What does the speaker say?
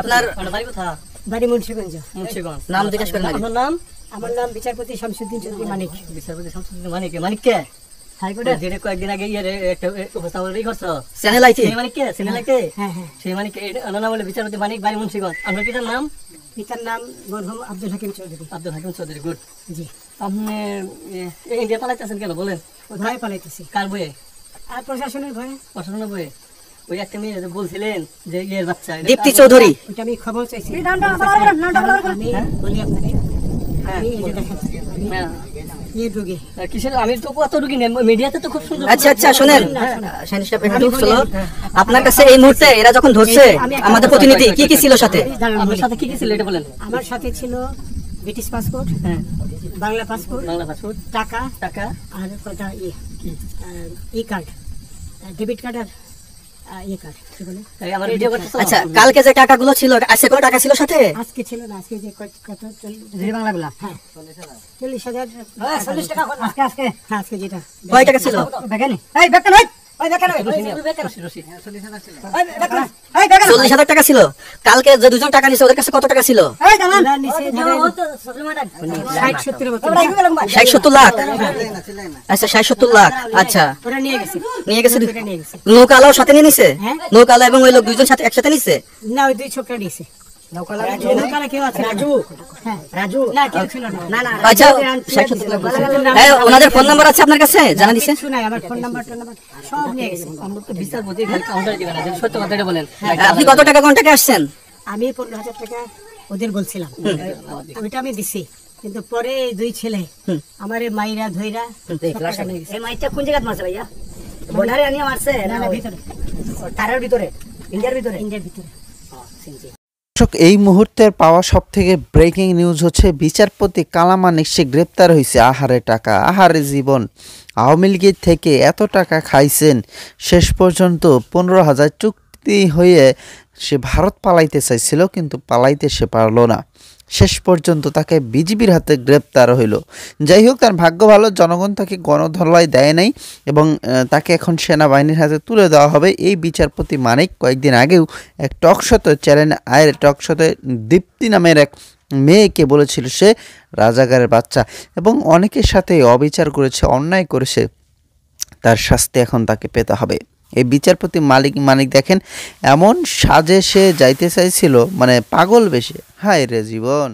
আপনার বাড়ি কোথায়? বাড়ি মুন্সিগঞ্জ। মুন্সিগঞ্জ। নাম জিজ্ঞেস করেন। আপনার নাম? আমার নাম বিচারপতি শামসুদ্দিন চৌধুরী মানিক। বিচারপতি শামসুদ্দিন মানিক। মানিক কে? হাইকোর্টে যেটা কয়েকদিন আগে একটা উপস্থাপন করছো চ্যানেল আইছে। সেই মানিক কে? চ্যানেল আইছে। হ্যাঁ হ্যাঁ। সেই মানিক নাম বলে বিচারপতি মানিক, বাড়ি মুন্সিগঞ্জ। আপনার পিতার নাম? পিতার নাম মরহুম আব্দুল হাকিম চৌধুরী। আব্দুল হাকিম চৌধুরী। গুড। জি। আপনি ইন্ডিয়া পালাইতেছেন কেন বলেন? ভয় পালাইতেছি। কার বইয়ে? আর প্রশাসনের ভয়ে। প্রশাসনের বইয়ে? ওই একটা মেয়ে যে বলছিলেন যে ইয়ের বাচ্চা দীপ্তি চৌধুরী, ওটা আমি খবর চাইছি। আমি বলি আপনাকে, আমি এই যে দেখাচ্ছি এই রোগী কিসের? আমি তো কত রোগী নেই মিডিয়াতে তো খুব সুন্দর। আচ্ছা আচ্ছা শুনেন শাহিন সাহেব, একটু শুনো। আপনার কাছে এই মুহূর্তে এরা যখন ধরছে আমাদের প্রতিনিধি কি কি ছিল সাথে? আমার সাথে কি কি ছিল এটা বলেন। আমার সাথে ছিল ব্রিটিশ পাসপোর্ট, বাংলা পাসপোর্ট, টাকা টাকা আর কয়টা ই কার্ড, ডেবিট কার্ড আর ই কার্ড। কি বলে? আমার ভিডিও করতেছো? আচ্ছা, কালকে যে টাকাগুলো ছিল, আজকে কোনো টাকা ছিল সাথে? আজকে ছিল না। আজকে যে কত জি বাংলাগুলো, হ্যাঁ 40,000। 40 টাকা আজকে আজকে হ্যাঁ আজকে যেটা কয় টাকা ছিল? বেকানি এই বেকানি ওই বেকানি 40,000 টাকা ছিল। কালকে যে দুজন টাকা নিছে ওদের কাছে কত টাকা ছিল? 60-70 লাখ। আচ্ছা 60-70 লাখ। আচ্ছা ওরা নিয়ে গেছে। নিয়ে গেছে। নৌকালাও সাথে নিয়ে নিছে? নৌকালা এবং ওই লোক দুইজন সাথে একসাথে নিছে? না, ওই দুই ছোকরা নিছে। নৌকালা কেউ আছে? রাজু। হ্যাঁ রাজু। না কেউ ছিল না। না। আচ্ছা 60-70 লাখ। হ্যাঁ, ওনাদের ফোন নাম্বার আছে আপনার কাছে? জানা দিছে? শুনাই আমার ফোন নাম্বার সব নিয়ে গেছে। আমরা তো বিচারপতি খালি কাউন্টারে দিবেন না, সত্য কথাটা বলেন। আপনি কত টাকা কোন টাকা আসছেন? আমি 15,000 টাকা ওদের বলছিলাম, ওইটা আমি দিছি। কিন্তু পরে দুই ছেলে আমার মাইরা ধইরা এই মাইটা কোন জায়গায় মারছে ভাইয়া? বর্ডারে আনিয়া মারছে না ভিতরে? তারের ভিতরে, ইন্ডিয়ার ভিতরে? ইন্ডিয়ার ভিতরে। দর্শক, এই মুহূর্তের পাওয়া সবথেকে ব্রেকিং নিউজ হচ্ছে বিচারপতি কালা মানিক সে গ্রেপ্তার হয়েছে। আহারে টাকা, আহারে জীবন। আওয়ামী লীগের থেকে এত টাকা খাইছেন, শেষ পর্যন্ত 15,000 চুক্তি হয়ে সে ভারত পালাইতে চাইছিল, কিন্তু পালাইতে সে পারল না। শেষ পর্যন্ত তাকে বিজিবির হাতে গ্রেপ্তার হইল। যাই হোক, তার ভাগ্য ভালো, জনগণ তাকে গণধোলাই দেয় নাই এবং তাকে এখন সেনাবাহিনীর হাতে তুলে দেওয়া হবে। এই বিচারপতি মানিক কয়েকদিন আগেও এক টকশোতে, চ্যানেল আয়ের টকশোতে দীপ্তি নামের এক মেয়েকে বলেছিল সে রাজাকারের বাচ্চা এবং অনেকের সাথে অবিচার করেছে, অন্যায় করেছে। তার শাস্তি এখন তাকে পেতে হবে। এই বিচারপতি মানিক দেখেন এমন সাজে সে যাইতে চাইছিল, মানে পাগল বেশে। হায় রে জীবন।